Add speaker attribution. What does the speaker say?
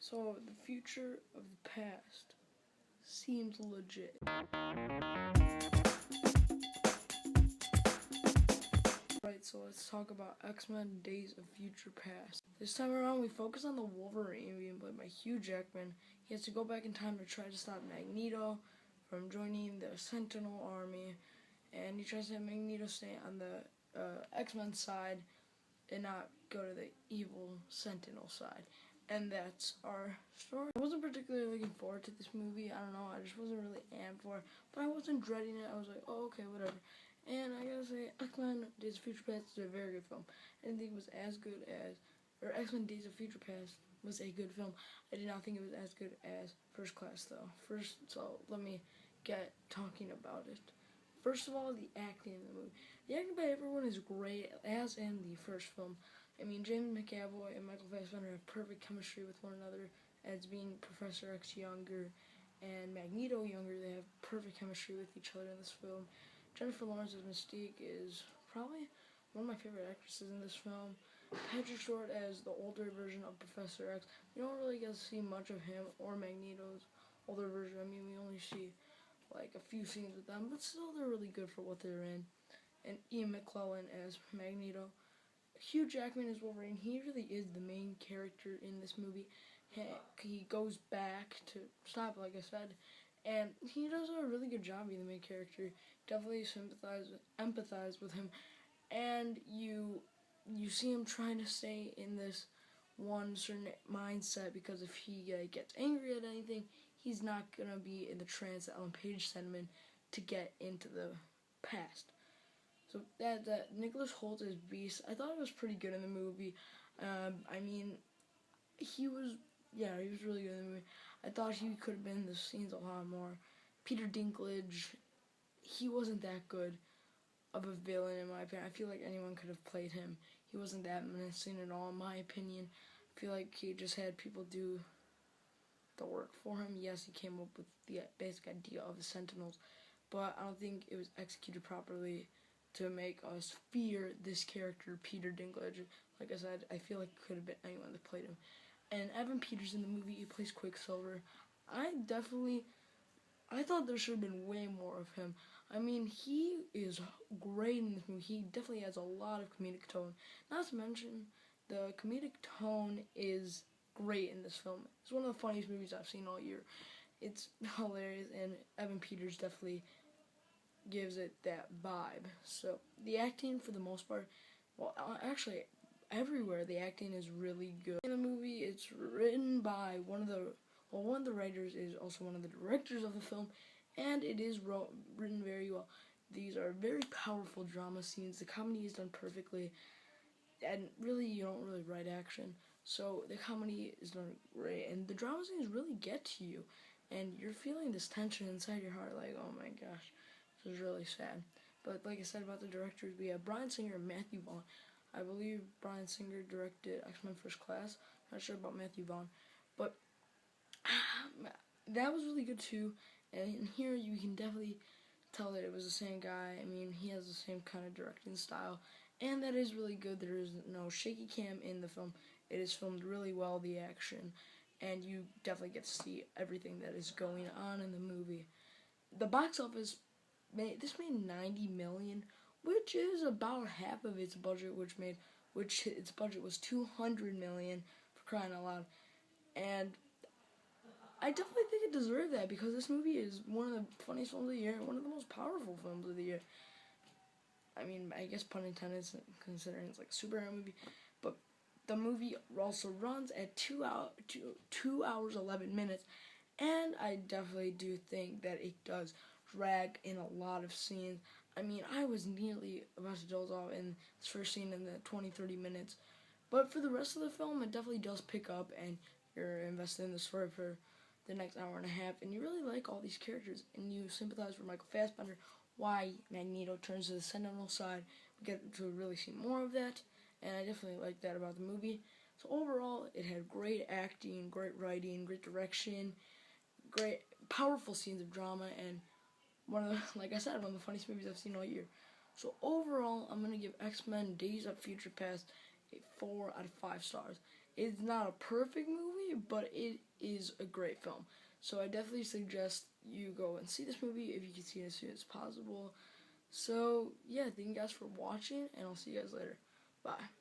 Speaker 1: So the future of the past seems legit. Right, so let's talk about X-Men Days of Future Past. This time around, we focus on the Wolverine being played by Hugh Jackman. He has to go back in time to try to stop Magneto from joining the Sentinel Army, and he tries to have Magneto stay on the X-Men side and not go to the evil Sentinel side. And that's our story. I wasn't particularly looking forward to this movie. I don't know, I just wasn't really amped for it. But I wasn't dreading it. I was like, oh, okay, whatever. And I gotta say, X-Men Days of Future Past is a very good film. I didn't think it was as good as, or X-Men Days of Future Past was a good film. I did not think it was as good as First Class, though. So let me get talking about it. First of all, the acting in the movie. The acting by everyone is great, as in the first film. I mean, James McAvoy and Michael Fassbender have perfect chemistry with one another, as being Professor X younger and Magneto younger. They have perfect chemistry with each other in this film. Jennifer Lawrence as Mystique is probably one of my favorite actresses in this film. Patrick Stewart as the older version of Professor X. You don't really get to see much of him or Magneto's older version. I mean, we only see like a few scenes with them, but still they're really good for what they're in. And Ian McKellen as Magneto. Hugh Jackman as Wolverine. He really is the main character in this movie. He goes back to stop, like I said, and he does a really good job being the main character. Definitely empathize with him, and you see him trying to stay in this one certain mindset, because if he gets angry at anything, he's not gonna be in the trance that Ellen Page sent him in to get into the past. So that Nicholas Hoult as Beast, I thought it was pretty good in the movie. I mean, he was really good in the movie. I thought he could have been in the scenes a lot more. Peter Dinklage, he wasn't that good of a villain in my opinion. I feel like anyone could have played him. He wasn't that menacing at all in my opinion. I feel like he just had people do the work for him. Yes, he came up with the basic idea of the Sentinels, but I don't think it was executed properly to make us fear this character, Peter Dinklage. Like I said, I feel like it could have been anyone that played him. And Evan Peters in the movie, he plays Quicksilver. I thought there should have been way more of him. I mean, he is great in this movie. He definitely has a lot of comedic tone. Not to mention, the comedic tone is great in this film. It's one of the funniest movies I've seen all year. It's hilarious, and Evan Peters definitely gives it that vibe. So the acting, for the most part, well, actually everywhere the acting is really good. In the movie, it's written by one of the writers is also one of the directors of the film, and it is written very well. These are very powerful drama scenes. The comedy is done perfectly, and really you don't really write action, so the comedy is done great, and the drama scenes really get to you, and you're feeling this tension inside your heart, like, oh my gosh, this is really sad. But like I said about the directors, we have Bryan Singer and Matthew Vaughn. I believe Bryan Singer directed X-Men First Class. Not sure about Matthew Vaughn, but that was really good too. And here you can definitely tell that it was the same guy. I mean, he has the same kind of directing style, and that is really good. There is no shaky cam in the film. It is filmed really well, the action, and you definitely get to see everything that is going on in the movie. The box office, this made $90 million, which is about half of its budget, which its budget was $200 million, for crying out loud. And I definitely think it deserved that, because this movie is one of the funniest films of the year, and one of the most powerful films of the year. I mean, I guess pun intended, considering it's like a superhero movie, but the movie also runs at 2 hours 11 minutes, and I definitely do think that it does drag in a lot of scenes. I mean, I was nearly about to doze off in this first scene in the 20-30 minutes, but for the rest of the film, it definitely does pick up, and you're invested in the story for the next hour and a half, and you really like all these characters, and you sympathize for Michael Fassbender, why Magneto turns to the Sentinel side. We get to really see more of that, and I definitely like that about the movie. So overall, it had great acting, great writing, great direction, great, powerful scenes of drama, and like I said, one of the funniest movies I've seen all year. So overall, I'm going to give X-Men Days of Future Past a 4 out of 5 stars. It's not a perfect movie, but it is a great film. So I definitely suggest you go and see this movie if you can see it as soon as possible. So yeah, thank you guys for watching, and I'll see you guys later. Bye.